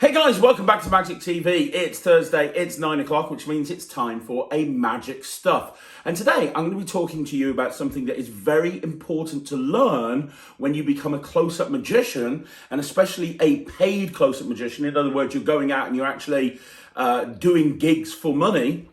Hey guys, welcome back to Magic TV. It's Thursday, it's 9 o'clock, which means it's time for a magic stuff. And today I'm going to be talking to you about something that is very important to learn when you become a close-up magician, and especially a paid close-up magician. In other words, you're going out and you're actually doing gigs for money.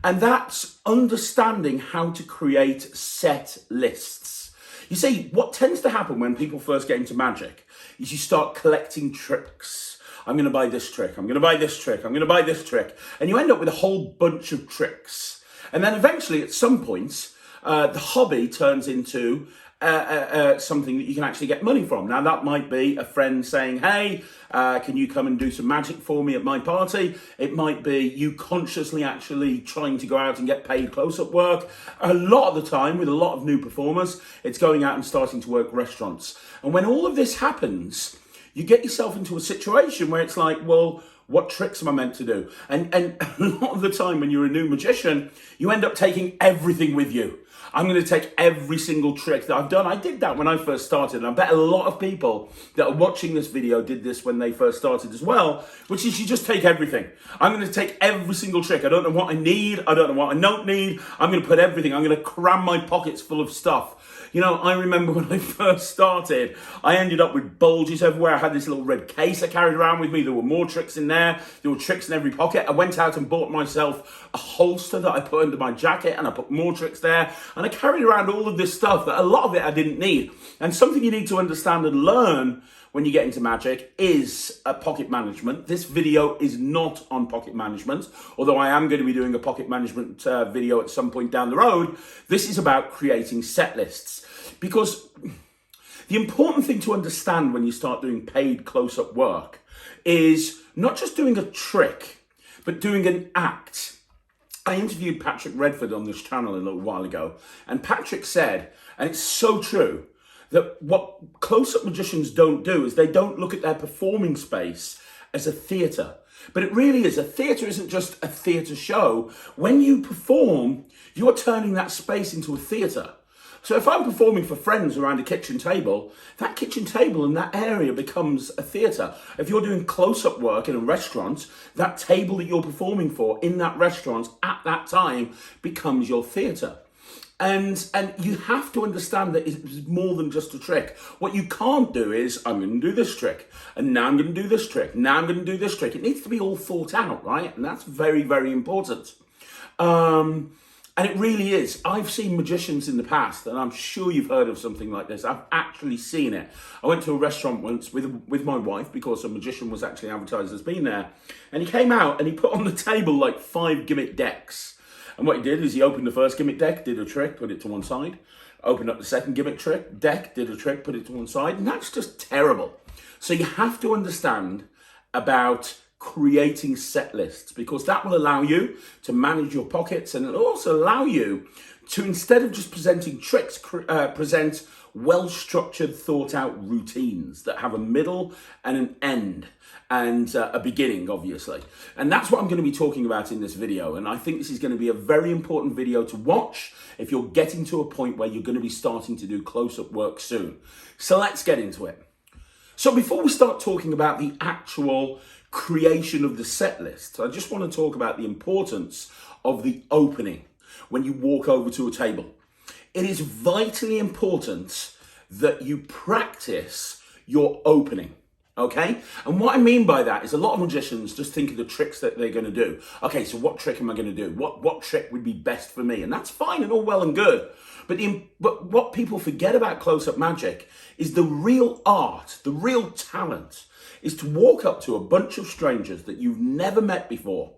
And that's understanding how to create set lists. You see, what tends to happen when people first get into magic is you start collecting tricks. I'm going to buy this trick, I'm going to buy this trick, I'm going to buy this trick. And you end up with a whole bunch of tricks. And then eventually, at some point, the hobby turns into something that you can actually get money from. Now, that might be a friend saying, hey, can you come and do some magic for me at my party? It might be you consciously actually trying to go out and get paid close-up work. A lot of the time, with a lot of new performers, it's going out and starting to work restaurants. And when all of this happens, you get yourself into a situation where it's like, well, what tricks am I meant to do? And a lot of the time when you're a new magician, you end up taking everything with you. I'm going to take every single trick that I've done. I did that when I first started. And I bet a lot of people that are watching this video did this when they first started as well, which is you just take everything. I'm going to take every single trick. I don't know what I need. I don't know what I don't need. I'm going to put everything. I'm going to cram my pockets full of stuff. You know, I remember when I first started, I ended up with bulges everywhere. I had this little red case I carried around with me. There were more tricks in there. There were tricks in every pocket. I went out and bought myself a holster that I put under my jacket, and I put more tricks there. And I carried around all of this stuff that a lot of it I didn't need. And something you need to understand and learn when you get into magic is pocket management. This video is not on pocket management, although I am going to be doing a pocket management video at some point down the road. This is about creating set lists. Because the important thing to understand when you start doing paid close-up work is not just doing a trick, but doing an act. I interviewed Patrick Redford on this channel a little while ago, and Patrick said, and it's so true, that what close-up magicians don't do is they don't look at their performing space as a theatre. But it really is. A theatre isn't just a theatre show. When you perform, you're turning that space into a theatre. So if I'm performing for friends around a kitchen table, that kitchen table in that area becomes a theatre. If you're doing close-up work in a restaurant, that table that you're performing for in that restaurant at that time becomes your theatre. And you have to understand that it's more than just a trick. What you can't do is, I'm going to do this trick, and now I'm going to do this trick, now I'm going to do this trick. It needs to be all thought out, right? And that's very, very important. And it really is. I've seen magicians in the past, and I'm sure you've heard of something like this. I've actually seen it. I went to a restaurant once with my wife because a magician was actually advertised as being there. And he came out and he put on the table like 5 gimmick decks. And what he did is he opened the first gimmick deck, did a trick, put it to one side. Opened up the second gimmick deck, did a trick, put it to one side. And that's just terrible. So you have to understand about creating set lists, because that will allow you to manage your pockets, and it'll also allow you to, instead of just presenting tricks, present well-structured, thought-out routines that have a middle and an end and a beginning, obviously. And that's what I'm going to be talking about in this video. And I think this is going to be a very important video to watch if you're getting to a point where you're going to be starting to do close-up work soon. So let's get into it. So before we start talking about the actual creation of the set list, I just want to talk about the importance of the opening when you walk over to a table. It is vitally important that you practice your opening, okay? And what I mean by that is a lot of magicians just think of the tricks that they're going to do. Okay, so what trick am I going to do? What trick would be best for me? And that's fine and all well and good. But what people forget about close-up magic is the real art, the real talent, is to walk up to a bunch of strangers that you've never met before,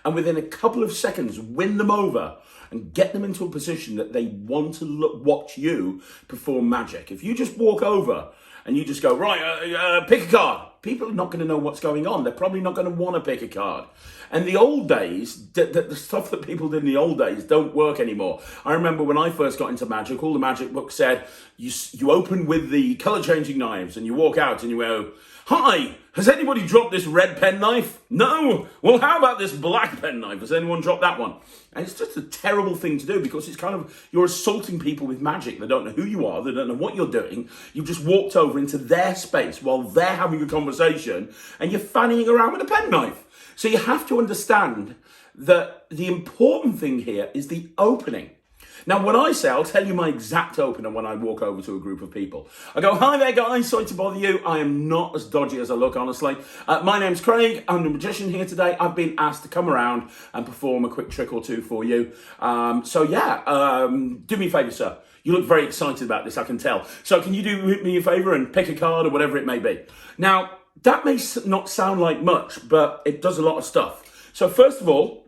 and within a couple of seconds win them over and get them into a position that they want to watch you perform magic. If you just walk over and you just go, right, pick a card, people are not going to know what's going on. They're probably not going to want to pick a card. And the old days, the stuff that people did in the old days don't work anymore. I remember when I first got into magic, all the magic books said, you open with the color changing knives and you walk out and you go, Hi, has anybody dropped this red penknife? No? Well, how about this black penknife? Has anyone dropped that one? And it's just a terrible thing to do because it's kind of, you're assaulting people with magic. They don't know who you are. They don't know what you're doing. You've just walked over into their space while they're having a conversation and you're fannying around with a penknife. So you have to understand that the important thing here is the opening. Now, when I say, I'll tell you my exact opener when I walk over to a group of people. I go, hi there, guys. Sorry to bother you. I am not as dodgy as I look, honestly. My name's Craig. I'm the magician here today. I've been asked to come around and perform a quick trick or two for you. Do me a favour, sir. You look very excited about this, I can tell. So can you do me a favour and pick a card or whatever it may be? Now, that may not sound like much, but it does a lot of stuff. So first of all,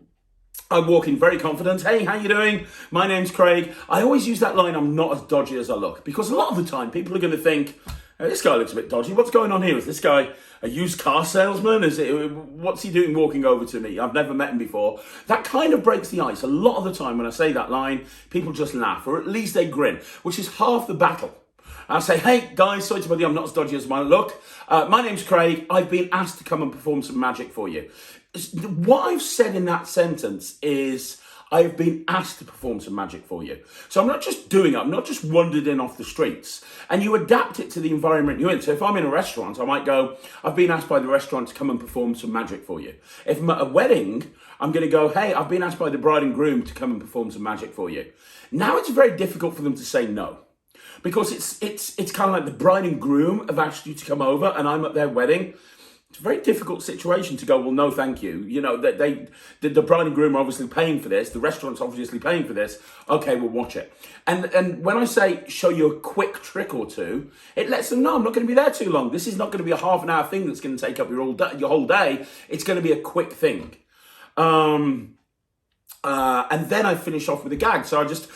I walk in very confident. Hey, how you doing? My name's Craig. I always use that line, I'm not as dodgy as I look, because a lot of the time people are going to think, oh, this guy looks a bit dodgy. What's going on here? Is this guy a used car salesman? What's he doing walking over to me? I've never met him before. That kind of breaks the ice. A lot of the time when I say that line, people just laugh, or at least they grin, which is half the battle. I say, hey guys, sorry to bother you, I'm not as dodgy as I look. My name's Craig. I've been asked to come and perform some magic for you. What I've said in that sentence is, I've been asked to perform some magic for you. So I'm not just doing it, I'm not just wandered in off the streets. And you adapt it to the environment you're in. So if I'm in a restaurant, I might go, I've been asked by the restaurant to come and perform some magic for you. If I'm at a wedding, I'm going to go, hey, I've been asked by the bride and groom to come and perform some magic for you. Now it's very difficult for them to say no. Because it's kind of like the bride and groom have asked you to come over and I'm at their wedding. It's a very difficult situation to go, well, no, thank you. You know, the bride and groom are obviously paying for this. The restaurant's obviously paying for this. Okay, we'll watch it. And when I say show you a quick trick or two, it lets them know I'm not going to be there too long. This is not going to be a half an hour thing that's going to take up your whole day. It's going to be a quick thing. And then I finish off with a gag. So I just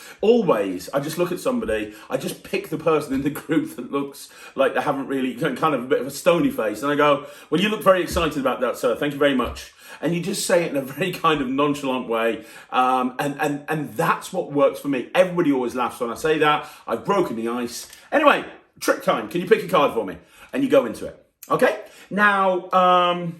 look at somebody, I just pick the person in the group that looks like they haven't really, kind of a bit of a stony face. And I go, well, you look very excited about that, sir. Thank you very much. And you just say it in a very kind of nonchalant way. And that's what works for me. Everybody always laughs when I say that. I've broken the ice. Anyway, trick time. Can you pick a card for me? And you go into it. Okay? Now,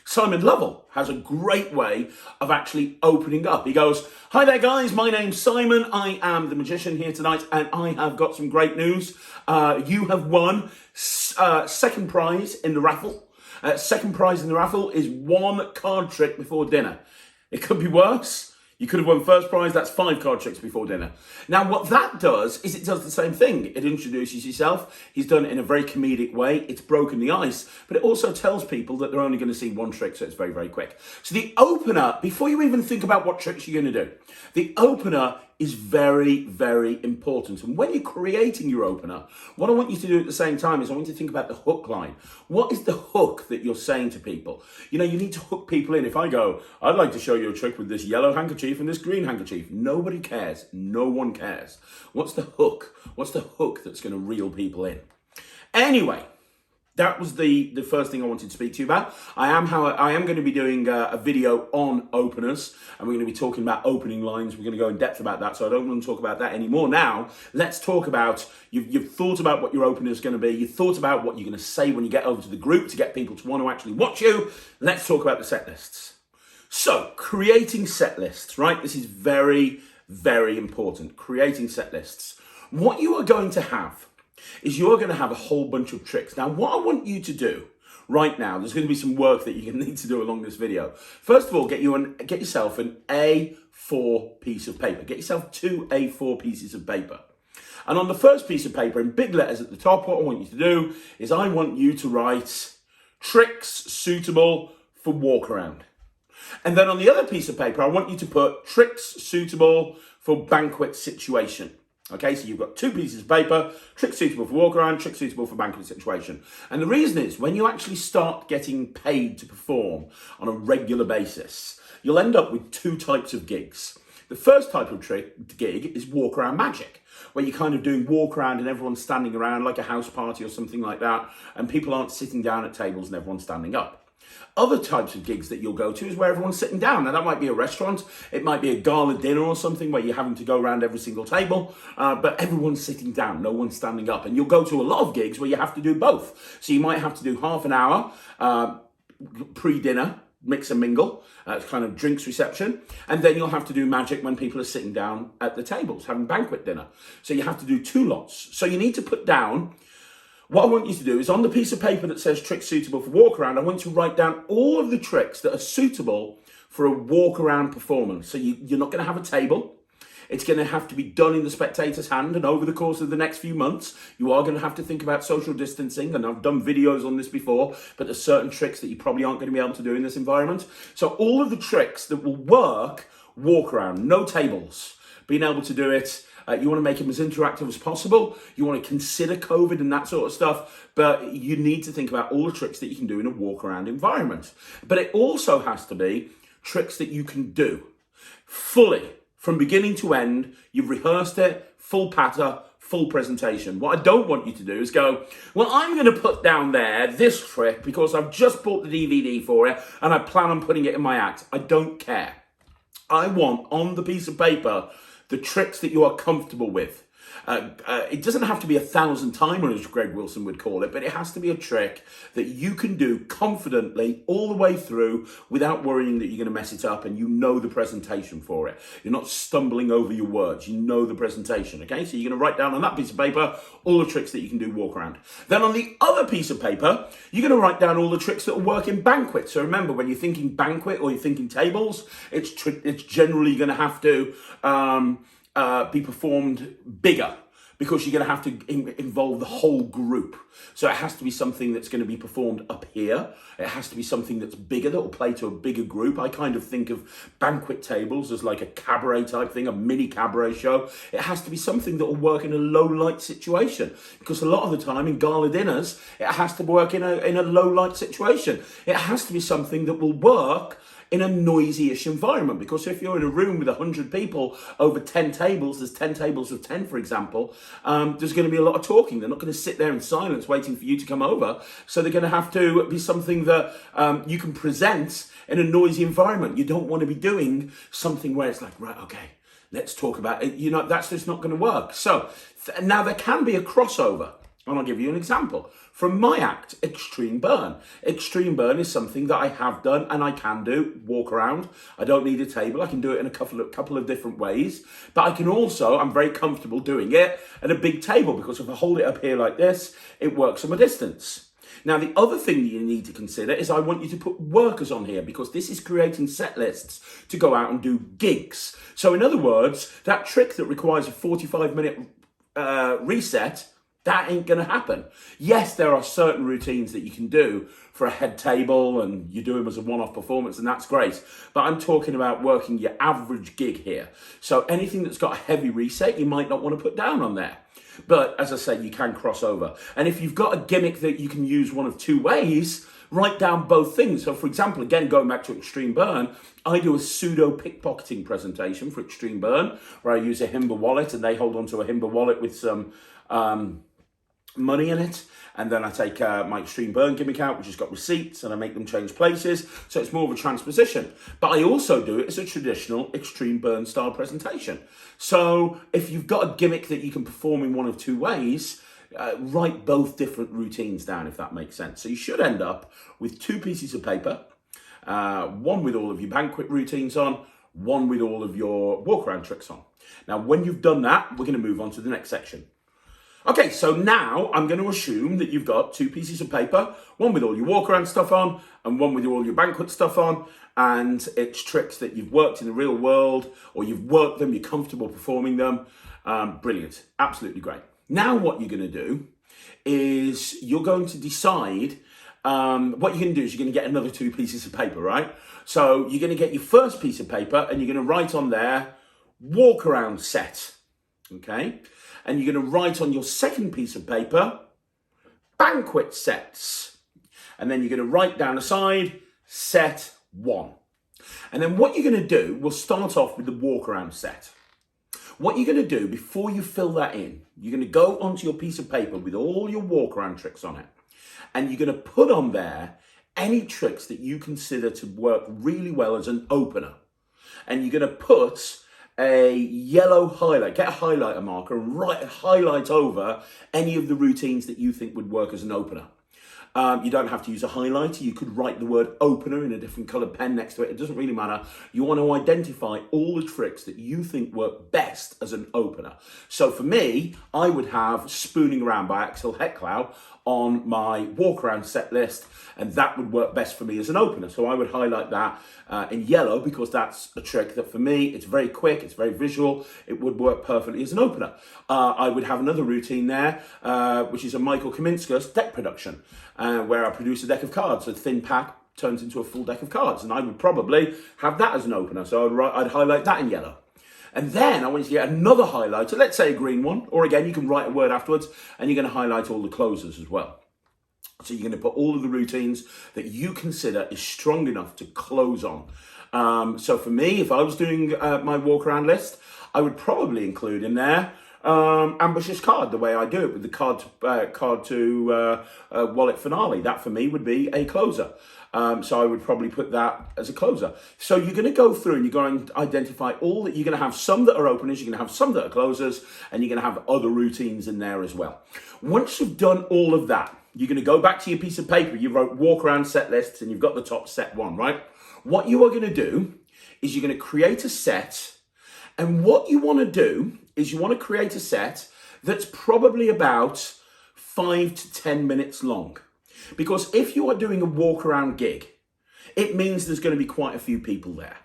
Simon Lovell has a great way of actually opening up. He goes, hi there guys, my name's Simon. I am the magician here tonight and I have got some great news. You have won second prize in the raffle. Second prize in the raffle is one card trick before dinner. It could be worse. You could have won first prize, that's 5 card tricks before dinner. Now, what that does is it does the same thing. It introduces yourself. He's done it in a very comedic way. It's broken the ice, but it also tells people that they're only going to see one trick, so it's very, very quick. So the opener, before you even think about what tricks you're going to do, the opener is very, very important. And when you're creating your opener, what I want you to do at the same time is I want you to think about the hook line. What is the hook that you're saying to people? You know, you need to hook people in. If I go, I'd like to show you a trick with this yellow handkerchief and this green handkerchief. Nobody cares. No one cares. What's the hook? What's the hook that's going to reel people in? Anyway, that was the first thing I wanted to speak to you about. I am going to be doing a video on openers, and we're going to be talking about opening lines. We're going to go in depth about that, so I don't want to talk about that anymore now. Let's talk about, you've thought about what your opener is going to be. You've thought about what you're going to say when you get over to the group to get people to want to actually watch you. Let's talk about the set lists. So, creating set lists, right? This is very, very important. Creating set lists. What you are going to have is you're going to have a whole bunch of tricks. Now, what I want you to do right now, there's going to be some work that you're going to need to do along this video. First of all, get yourself an A4 piece of paper. Get yourself 2 A4 pieces of paper. And on the first piece of paper, in big letters at the top, what I want you to do is I want you to write tricks suitable for walk around. And then on the other piece of paper, I want you to put tricks suitable for banquet situation. Okay, so you've got 2 pieces of paper, tricks suitable for walk around, tricks suitable for banquet situation. And the reason is when you actually start getting paid to perform on a regular basis, you'll end up with 2 types of gigs. The first type of gig is walk around magic, where you're kind of doing walk around and everyone's standing around like a house party or something like that, and people aren't sitting down at tables and everyone's standing up. Other types of gigs that you'll go to is where everyone's sitting down. Now, that might be a restaurant, it might be a gala dinner or something where you're having to go around every single table, but everyone's sitting down, no one's standing up. And you'll go to a lot of gigs where you have to do both. So you might have to do half an hour pre-dinner, mix and mingle, kind of drinks reception, and then you'll have to do magic when people are sitting down at the tables having banquet dinner. So you have to do two lots. So you need to put down, what I want you to do is on the piece of paper that says tricks suitable for walk around, I want you to write down all of the tricks that are suitable for a walk around performance. So you're not going to have a table. It's going to have to be done in the spectator's hand, and over the course of the next few months, you are going to have to think about social distancing, and I've done videos on this before, but there's certain tricks that you probably aren't going to be able to do in this environment. So all of the tricks that will work, walk around, no tables, being able to do it. You want to make them as interactive as possible. You want to consider COVID and that sort of stuff, but you need to think about all the tricks that you can do in a walk around environment. But it also has to be tricks that you can do fully. From beginning to end, you've rehearsed it, full patter, full presentation. What I don't want you to do is go, well, I'm going to put down there this trick because I've just bought the DVD for it and I plan on putting it in my act. I don't care. I want on the piece of paper the tricks that you are comfortable with. It doesn't have to be a 1,000-timer, as Greg Wilson would call it, but it has to be a trick that you can do confidently all the way through without worrying that you're going to mess it up, and you know the presentation for it. You're not stumbling over your words. You know the presentation, okay? So you're going to write down on that piece of paper all the tricks that you can do walk around. Then on the other piece of paper, you're going to write down all the tricks that will work in banquet. So remember, when you're thinking banquet or you're thinking tables, it's generally going to have to be performed bigger, because you're going to have to involve the whole group. So it has to be something that's going to be performed up here. It has to be something that's bigger, that will play to a bigger group. I kind of think of banquet tables as like a cabaret type thing, a mini cabaret show. It has to be something that will work in a low light situation, because a lot of the time in gala dinners, it has to work in a low light situation. It has to be something that will work in a noisy-ish environment, because if you're in a room with 100 people over 10 tables, there's 10 tables of 10, for example, there's going to be a lot of talking. They're not going to sit there in silence waiting for you to come over. So they're going to have to be something that you can present in a noisy environment. You don't want to be doing something where it's like, right, okay, let's talk about it. You know, that's just not going to work. So now there can be a crossover. And I'll give you an example. From my act, Extreme Burn. Extreme Burn is something that I have done and I can do, walk around. I don't need a table. I can do it in a couple of different ways. But I can also, I'm very comfortable doing it at a big table, because if I hold it up here like this, it works from a distance. Now, the other thing that you need to consider is I want you to put workers on here, because this is creating set lists to go out and do gigs. So in other words, that trick that requires a 45-minute reset, that ain't going to happen. Yes, there are certain routines that you can do for a head table and you do them as a one-off performance, and that's great. But I'm talking about working your average gig here. So anything that's got a heavy reset, you might not want to put down on there. But as I say, you can cross over. And if you've got a gimmick that you can use one of two ways, write down both things. So for example, again, going back to Extreme Burn, I do a pseudo pickpocketing presentation for Extreme Burn, where I use a Himba wallet and they hold onto a Himba wallet with some money in it, and then I take my Extreme Burn gimmick out, which has got receipts, and I make them change places, so it's more of a transposition. But I also do it as a traditional Extreme Burn style presentation. So if you've got a gimmick that you can perform in one of two ways, write both different routines down, if that makes sense. So you should end up with two pieces of paper, one with all of your banquet routines on, one with all of your walk around tricks on. Now, when you've done that, we're going to move on to the next section. Okay, so now I'm going to assume that you've got two pieces of paper, one with all your walk around stuff on and one with all your banquet stuff on, and it's tricks that you've worked in the real world, or you've worked them, you're comfortable performing them. Brilliant, absolutely great. Now what you're going to do is you're going to decide, what you're going to do is you're going to get another two pieces of paper, right? So you're going to get your first piece of paper and you're going to write on there, walk around set, okay? And you're going to write on your second piece of paper, banquet sets. And then you're going to write down aside, set one. And then what you're going to do, we'll start off with the walk around set. What you're going to do before you fill that in, you're going to go onto your piece of paper with all your walk around tricks on it. And you're going to put on there any tricks that you consider to work really well as an opener. And you're going to put a yellow highlight, get a highlighter marker and write a highlight over any of the routines that you think would work as an opener. You don't have to use a highlighter. You could write the word opener in a different coloured pen next to it. It doesn't really matter. You want to identify all the tricks that you think work best as an opener. So for me, I would have Spooning Around by Axel Hecklau on my walk around set list, and that would work best for me as an opener. So I would highlight that in yellow because that's a trick that for me, it's very quick, it's very visual, it would work perfectly as an opener. I would have another routine there, which is a Michael Kaminskas deck production, where I produce a deck of cards. A thin pack turns into a full deck of cards, and I would probably have that as an opener. So I'd highlight that in yellow. And then I want you to get another highlighter, let's say a green one, or again, you can write a word afterwards, and you're going to highlight all the closers as well. So you're going to put all of the routines that you consider is strong enough to close on. So for me, if I was doing my walk around list, I would probably include in there Ambitious Card, the way I do it with the card to wallet finale. That for me would be a closer. So I would probably put that as a closer. So you're going to go through and you're going to identify all that. You're going to have some that are openers, you're going to have some that are closers, and you're going to have other routines in there as well. Once you've done all of that, you're going to go back to your piece of paper. You wrote walk around set lists and you've got the top set one, right? What you are going to do is you're going to create a set. And what you want to do is you want to create a set that's probably about 5 to 10 minutes long. Because if you are doing a walk around gig, it means there's going to be quite a few people there.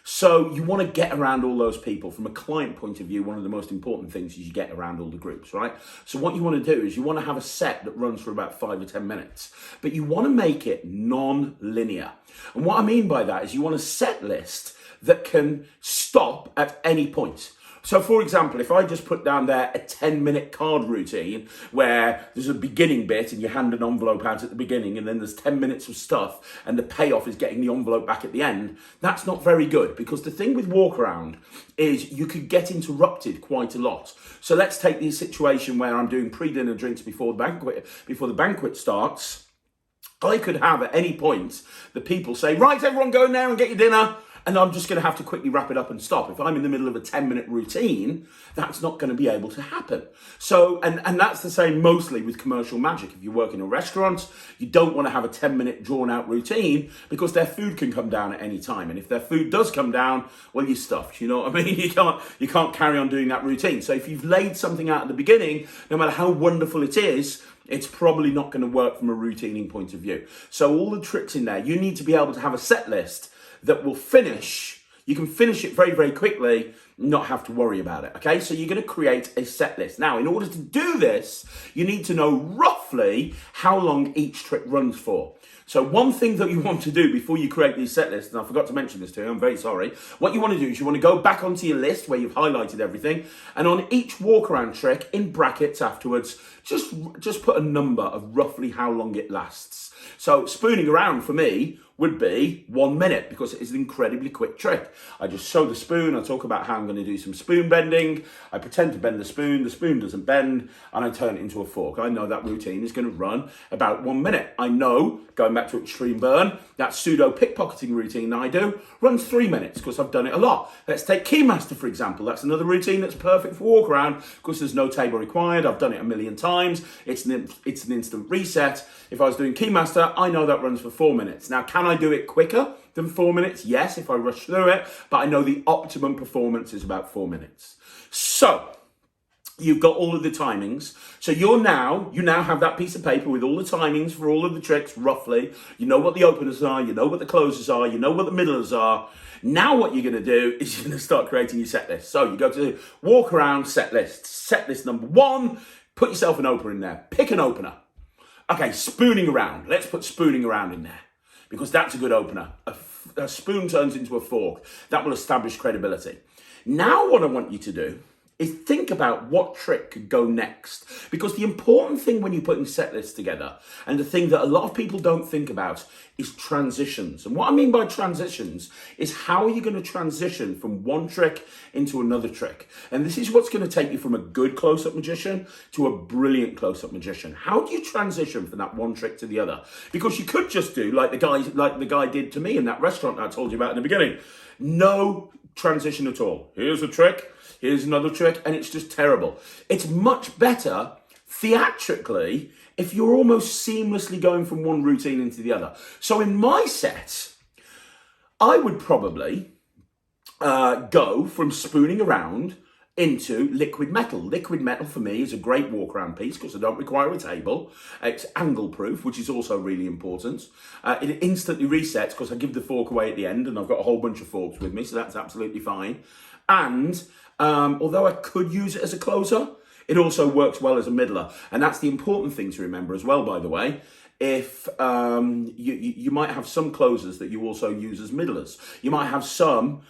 So you want to get around all those people. From a client point of view, one of the most important things is you get around all the groups, right? So what you want to do is you want to have a set that runs for about 5 or 10 minutes, but you want to make it non-linear. And what I mean by that is you want a set list that can stop at any point. So for example, if I just put down there a 10-minute card routine where there's a beginning bit and you hand an envelope out at the beginning and then there's 10 minutes of stuff and the payoff is getting the envelope back at the end, that's not very good, because the thing with walk around is you could get interrupted quite a lot. So let's take the situation where I'm doing pre-dinner drinks before the banquet starts. I could have at any point the people say, right, everyone go in there and get your dinner. And I'm just going to have to quickly wrap it up and stop. If I'm in the middle of a 10-minute routine, that's not going to be able to happen. So, and that's the same mostly with commercial magic. If you work in a restaurant, you don't want to have a 10-minute drawn-out routine because their food can come down at any time. And if their food does come down, well, you're stuffed. You know what I mean? You can't carry on doing that routine. So if you've laid something out at the beginning, no matter how wonderful it is, it's probably not going to work from a routining point of view. So all the tricks in there, you need to be able to have a set list that will finish. You can finish it very, very quickly, not have to worry about it, okay? So you're going to create a set list. Now, in order to do this, you need to know roughly how long each trick runs for. So one thing that you want to do before you create these set lists, and I forgot to mention this to you, I'm very sorry. What you want to do is you want to go back onto your list where you've highlighted everything, and on each walk around trick, in brackets afterwards, just put a number of roughly how long it lasts. So spooning around for me would be 1 minute because it is an incredibly quick trick. I just show the spoon, I talk about how I'm going to do some spoon bending, I pretend to bend the spoon doesn't bend, and I turn it into a fork. I know that routine is going to run about 1 minute. I know, going back to extreme burn, that pseudo pickpocketing routine that I do runs 3 minutes because I've done it a lot. Let's take Keymaster, for example. That's another routine that's perfect for walk around because there's no table required. I've done it a million times. It's an instant reset. If I was doing Keymaster, I know that runs for 4 minutes. Now, can I do it quicker than 4 minutes? Yes, if I rush through it, but I know the optimum performance is about 4 minutes. So you've got all of the timings. So you now have that piece of paper with all the timings for all of the tricks, roughly. You know what the openers are, you know what the closers are, you know what the middlers are. Now what you're going to do is you're going to start creating your set list. So you go to walk around set list. Set list number 1, put yourself an opener in there. Pick an opener. Okay, spooning around. Let's put spooning around in there because that's a good opener. A spoon turns into a fork. That will establish credibility. Now what I want you to do is think about what trick could go next. Because the important thing when you're putting set lists together, and the thing that a lot of people don't think about, is transitions. And what I mean by transitions is how are you going to transition from one trick into another trick? And this is what's going to take you from a good close-up magician to a brilliant close-up magician. How do you transition from that one trick to the other? Because you could just do like the guy did to me in that restaurant I told you about in the beginning. No transition at all. Here's a trick, here's another trick, and it's just terrible. It's much better theatrically if you're almost seamlessly going from one routine into the other. So in my set, I would probably go from spooning around into liquid metal. Liquid metal for me is a great walk around piece because I don't require a table. It's angle proof, which is also really important. It instantly resets because I give the fork away at the end and I've got a whole bunch of forks with me, so that's absolutely fine. And although I could use it as a closer, it also works well as a middler. And that's the important thing to remember as well, by the way. If you might have some closers that you also use as middlers. You might have some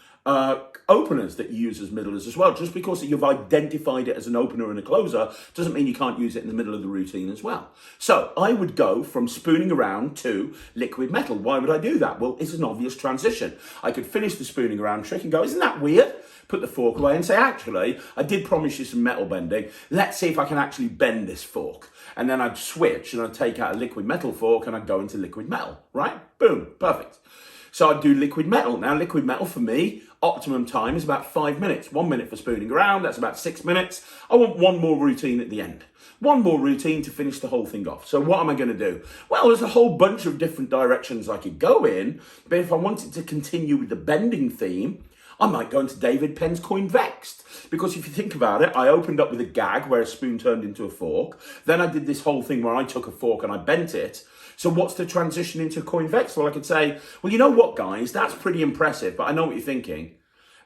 openers that you use as middlers as well. Just because you've identified it as an opener and a closer doesn't mean you can't use it in the middle of the routine as well. So I would go from spooning around to liquid metal. Why would I do that? Well, it's an obvious transition. I could finish the spooning around trick and go, isn't that weird? Put the fork away and say, actually, I did promise you some metal bending. Let's see if I can actually bend this fork. And then I'd switch and I'd take out a liquid metal fork and I'd go into liquid metal, right? Boom, perfect. So I'd do liquid metal. Now, liquid metal for me, optimum time is about 5 minutes. 1 minute for spooning around, that's about 6 minutes. I want one more routine at the end. One more routine to finish the whole thing off. So what am I going to do? Well, there's a whole bunch of different directions I could go in, but if I wanted to continue with the bending theme, I might go into David Penn's Coin Vexed. Because if you think about it, I opened up with a gag where a spoon turned into a fork. Then I did this whole thing where I took a fork and I bent it. So what's the transition into Coin Vexed? Well, I could say, well, you know what, guys? That's pretty impressive, but I know what you're thinking.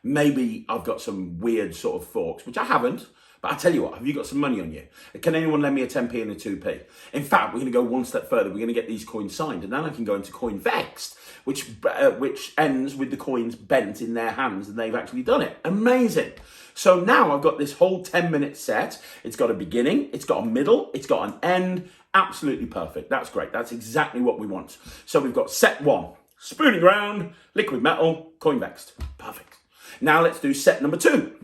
Maybe I've got some weird sort of forks, which I haven't. But I tell you what, have you got some money on you? Can anyone lend me a 10p and a 2p? In fact, we're going to go one step further. We're going to get these coins signed, and then I can go into Coin Vexed, which ends with the coins bent in their hands, and they've actually done it. Amazing. So now I've got this whole 10-minute set. It's got a beginning, it's got a middle, it's got an end. Absolutely perfect. That's great. That's exactly what we want. So we've got set one, spooning around, liquid metal, Coin Vexed. Perfect. Now let's do set number two.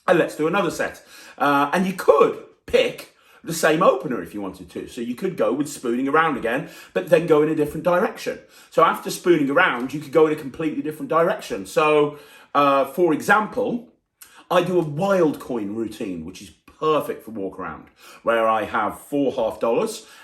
And let's do another set. And you could pick the same opener if you wanted to. So you could go with spooning around again, but then go in a different direction. So after spooning around, you could go in a completely different direction. So, for example, I do a wild coin routine, which is perfect for walk around, where I have 4 $half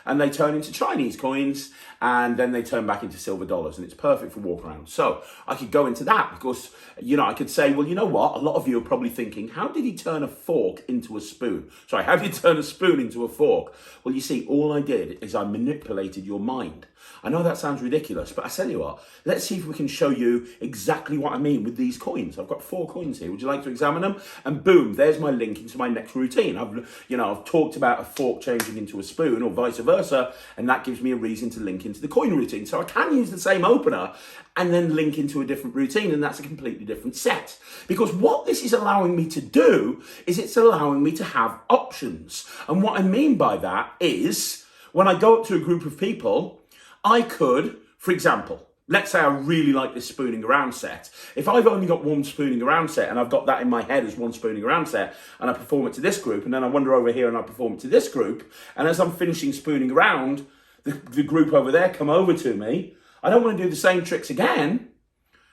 and they turn into Chinese coins and then they turn back into silver dollars, and it's perfect for walk around. So I could go into that because, I could say, well, you know what? A lot of you are probably thinking, how did he turn a fork into a spoon? Sorry, how did he turn a spoon into a fork? Well, you see, all I did is I manipulated your mind. I know that sounds ridiculous, but I tell you what, let's see if we can show you exactly what I mean with these coins. I've got 4 coins here. Would you like to examine them? And boom, there's my link into my next routine. I've talked about a fork changing into a spoon or vice versa, and that gives me a reason to link into the coin routine. So I can use the same opener and then link into a different routine, and that's a completely different set. Because what this is allowing me to do is it's allowing me to have options. And what I mean by that is when I go up to a group of people, I could, for example, let's say I really like this spooning around set. If I've only got one spooning around set and I've got that in my head as one spooning around set and I perform it to this group and then I wander over here and I perform it to this group, and as I'm finishing spooning around, the group over there come over to me, I don't want to do the same tricks again.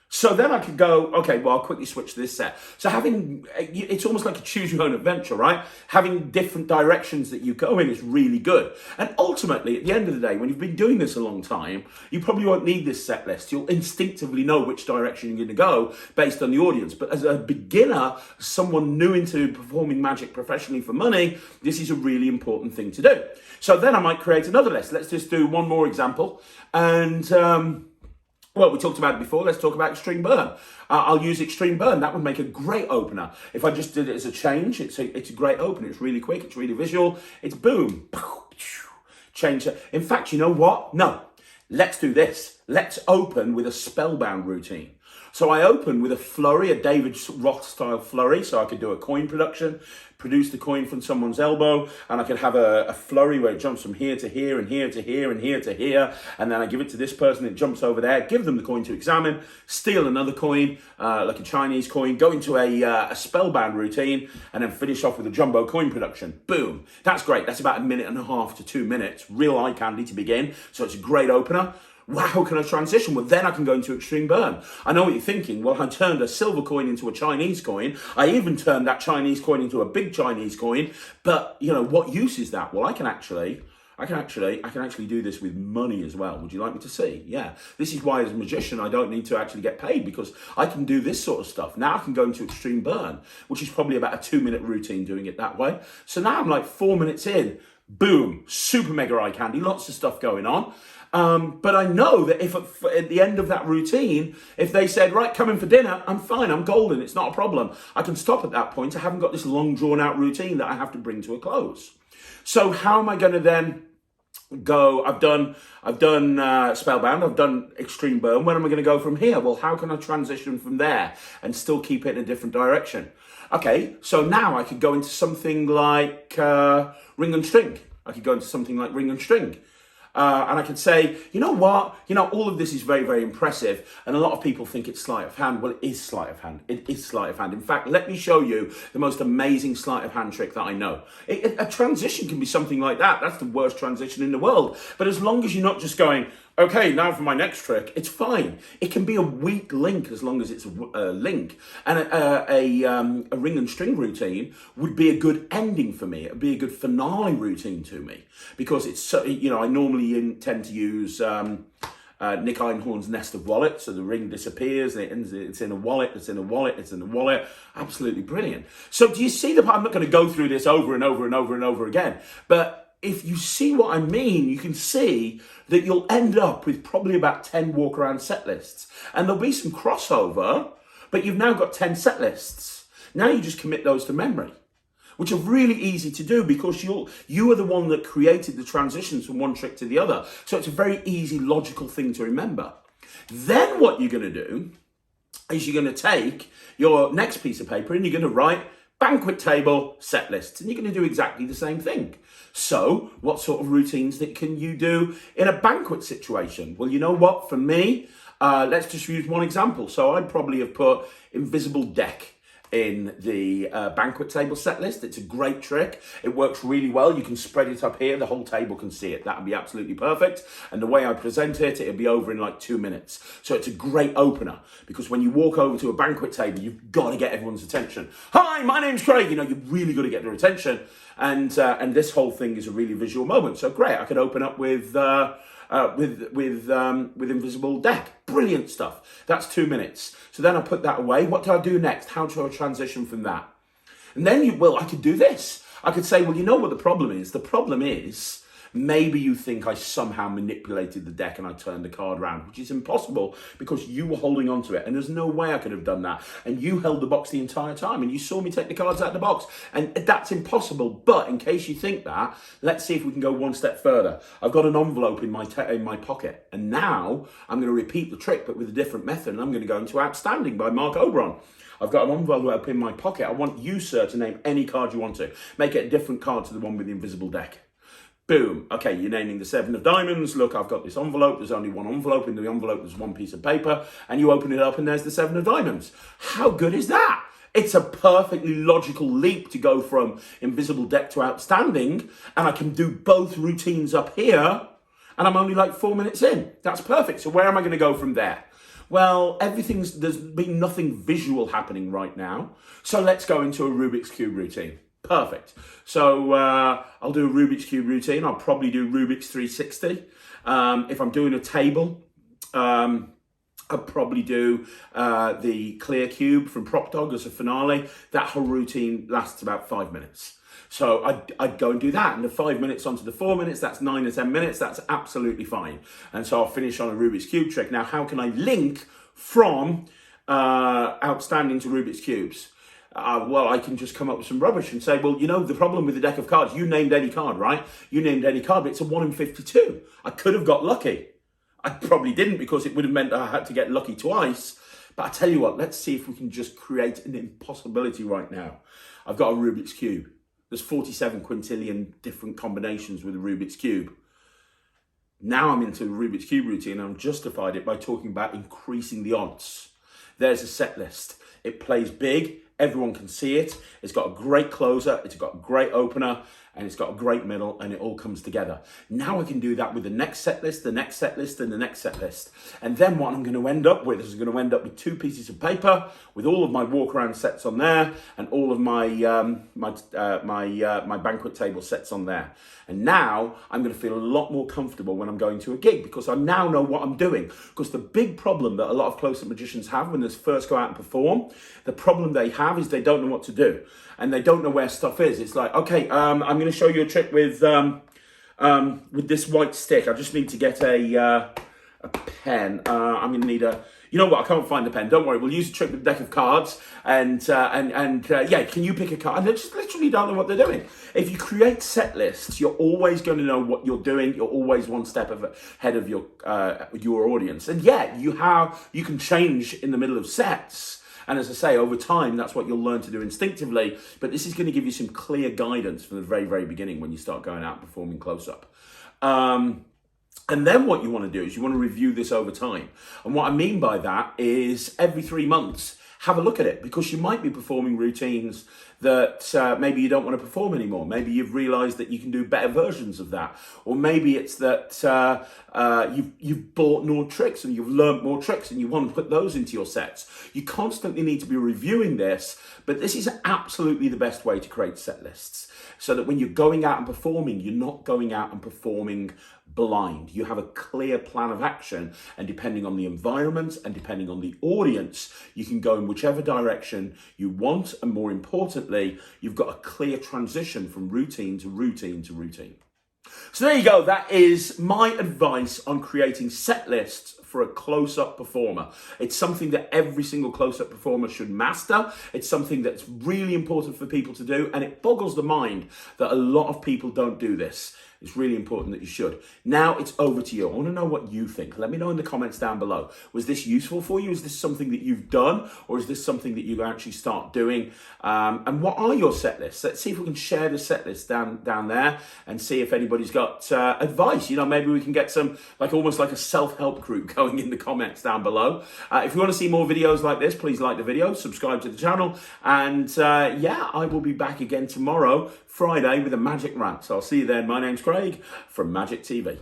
So then I could go, okay, well, I'll quickly switch to this set. So it's almost like a choose your own adventure, right? Having different directions that you go in is really good. And ultimately, at the end of the day, when you've been doing this a long time, you probably won't need this set list. You'll instinctively know which direction you're going to go based on the audience. But as a beginner, someone new into performing magic professionally for money, this is a really important thing to do. So then I might create another list. Let's just do one more example. And, well, we talked about it before. Let's talk about Extreme Burn. I'll use Extreme Burn. That would make a great opener. If I just did it as a change, it's a great opener. It's really quick. It's really visual. It's boom. Change it. In fact, you know what? No. Let's do this. Let's open with a spellbound routine. So I opened with a flurry, a David Roth style flurry, so I could do a coin production, produce the coin from someone's elbow, and I could have a flurry where it jumps from here to here and here to here and here to here, and then I give it to this person, it jumps over there, give them the coin to examine, steal another coin, like a Chinese coin, go into a spellbound routine, and then finish off with a jumbo coin production. Boom. That's great. That's about 1.5 to 2 minutes. Real eye candy to begin, so it's a great opener. Wow, how can I transition? Well, then I can go into extreme burn. I know what you're thinking. Well, I turned a silver coin into a Chinese coin. I even turned that Chinese coin into a big Chinese coin. But, what use is that? Well, I can actually do this with money as well. Would you like me to see? Yeah. This is why as a magician, I don't need to actually get paid, because I can do this sort of stuff. Now I can go into extreme burn, which is probably about a 2-minute routine doing it that way. So now I'm like 4 minutes in, boom, super mega eye candy, lots of stuff going on. But I know that if at the end of that routine, if they said, right, come in for dinner, I'm fine, I'm golden, it's not a problem. I can stop at that point. I haven't got this long drawn out routine that I have to bring to a close. So how am I going to then go? I've done Spellbound, I've done Extreme Burn. Where am I going to go from here? Well, how can I transition from there and still keep it in a different direction? Okay, so now I could go into something like Ring and String. And I could say, you know what? All of this is very, very impressive. And a lot of people think it's sleight of hand. Well, it is sleight of hand. It is sleight of hand. In fact, let me show you the most amazing sleight of hand trick that I know. A transition can be something like that. That's the worst transition in the world. But as long as you're not just going, okay, now for my next trick, it's fine. It can be a weak link as long as it's a link. And a ring and string routine would be a good ending for me. It would be a good finale routine to me, because it's so, I normally tend to use Nick Einhorn's Nest of Wallets. So the ring disappears, and it's in a wallet, it's in a wallet, it's in a wallet. Absolutely brilliant. So do you see I'm not going to go through this over and over and over and over again, but if you see what I mean, you can see that you'll end up with probably about 10 walk around set lists. And there'll be some crossover, but you've now got 10 set lists. Now you just commit those to memory, which are really easy to do because you are the one that created the transitions from one trick to the other. So it's a very easy, logical thing to remember. Then what you're going to do is you're going to take your next piece of paper and you're going to write Banquet table set lists, and you're going to do exactly the same thing. So what sort of routines can you do in a banquet situation? Well, you know what? For me, let's just use one example. So I'd probably have put invisible deck in the banquet table set list. It's a great trick. It works really well. You can spread it up here. The whole table can see it. That would be absolutely perfect. And the way I present it, it'll be over in like 2 minutes. So it's a great opener, because when you walk over to a banquet table, you've got to get everyone's attention. Hi, my name's Craig. You've really got to get their attention. And this whole thing is a really visual moment. So great. I could open up with invisible deck. Brilliant stuff. That's 2 minutes. So then I put that away. What do I do next? How do I transition from that? And then I could do this. I could say, well, you know what the problem is? The problem is maybe you think I somehow manipulated the deck and I turned the card around, which is impossible because you were holding on to it. And there's no way I could have done that. And you held the box the entire time and you saw me take the cards out of the box. And that's impossible. But in case you think that, let's see if we can go one step further. I've got an envelope in my pocket. And now I'm going to repeat the trick, but with a different method. And I'm going to go into Outstanding by Mark Oberon. I've got an envelope in my pocket. I want you, sir, to name any card you want to. Make it a different card to the one with the invisible deck. Boom. Okay, you're naming the 7 of diamonds. Look, I've got this envelope. There's only one envelope. In the envelope, there's one piece of paper. And you open it up and there's the 7 of diamonds. How good is that? It's a perfectly logical leap to go from invisible deck to Outstanding. And I can do both routines up here. And I'm only like 4 minutes in. That's perfect. So where am I going to go from there? Well, there's been nothing visual happening right now. So let's go into a Rubik's Cube routine. Perfect. So I'll do a Rubik's Cube routine. I'll probably do Rubik's 360. If I'm doing a table, I'll probably do the clear cube from Prop Dog as a finale. That whole routine lasts about 5 minutes. So I'd go and do that. And the 5 minutes onto the 4 minutes, that's 9 or 10 minutes. That's absolutely fine. And so I'll finish on a Rubik's Cube trick. Now, how can I link from Outstanding to Rubik's Cubes? Well, I can just come up with some rubbish and say, well, the problem with the deck of cards, you named any card, right? You named any card, but it's a 1 in 52. I could have got lucky. I probably didn't, because it would have meant I had to get lucky twice. But I tell you what, let's see if we can just create an impossibility right now. I've got a Rubik's Cube. There's 47 quintillion different combinations with a Rubik's Cube. Now I'm into the Rubik's Cube routine, and I'm justified it by talking about increasing the odds. There's a set list. It plays big. Everyone can see it. It's got a great closer. It's got a great opener. And it's got a great middle, and it all comes together. Now I can do that with the next set list, the next set list, and the next set list. And then what I'm going to end up with is I'm going to end up with 2 pieces of paper with all of my walk around sets on there, and all of my my banquet table sets on there. And now I'm going to feel a lot more comfortable when I'm going to a gig, because I now know what I'm doing. Because the big problem that a lot of close-up magicians have when they first go out and perform, the problem they have is they don't know what to do. And they don't know where stuff is. It's like, okay, I'm going to show you a trick with this white stick. I just need to get a pen. I'm going to need a. You know what? I can't find the pen. Don't worry. We'll use a trick with a deck of cards. And yeah, can you pick a card? And they just literally don't know what they're doing. If you create set lists, you're always going to know what you're doing. You're always one step ahead of your audience. And yeah, you can change in the middle of sets. And as I say, over time, that's what you'll learn to do instinctively. But this is going to give you some clear guidance from the very, very beginning when you start going out and performing close-up. And then what you want to do is you want to review this over time. And what I mean by that is every 3 months, have a look at it, because you might be performing routines that maybe you don't want to perform anymore. Maybe you've realized that you can do better versions of that. Or maybe it's that you've bought more tricks and you've learned more tricks and you want to put those into your sets. You constantly need to be reviewing this, but this is absolutely the best way to create set lists, so that when you're going out and performing, you're not going out and performing blind. You have a clear plan of action, and depending on the environment and depending on the audience, you can go in whichever direction you want, and more importantly, you've got a clear transition from routine to routine to routine. So there you go. That is my advice on creating set lists for a close-up performer. It's something that every single close-up performer should master. It's something that's really important for people to do, and it boggles the mind that a lot of people don't do this. It's really important that you should. Now it's over to you. I want to know what you think. Let me know in the comments down below. Was this useful for you? Is this something that you've done, or is this something that you actually start doing? And what are your set lists? Let's see if we can share the set list down there and see if anybody's got advice. You know, maybe we can get some, almost like a self-help group going in the comments down below. If you want to see more videos like this, please like the video, subscribe to the channel, and yeah, I will be back again tomorrow, Friday, with a magic rant. So I'll see you then. My name's Craig from Magic TV.